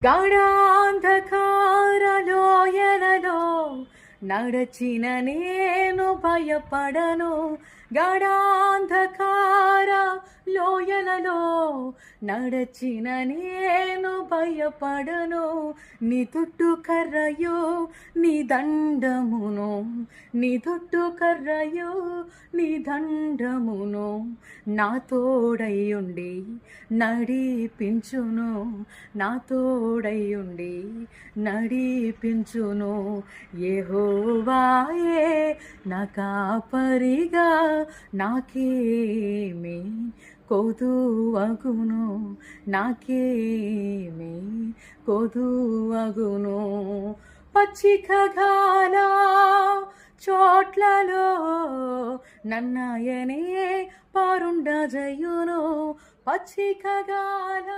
గాఢాంధకార లోయలలో నడచిన నేను భయపడను. గాఢాంధకార లోయలలో నడచిన నేను భయపడను. నీ దుడ్డు కర్రయో నీ దండమును, నీ దుడ్డు కర్రయో నీ దండమును నా తోడయ్యుండి నడిపించును, నా తోడయ్యుండి నడిపించును. యెహోవాయే నా కాపరిగా నాకేమి కొదువగును, నాకేమి కొదువగును. పచ్చికగాల చోట్లలో నన్నయనే పారుండజయును. పచ్చికగాల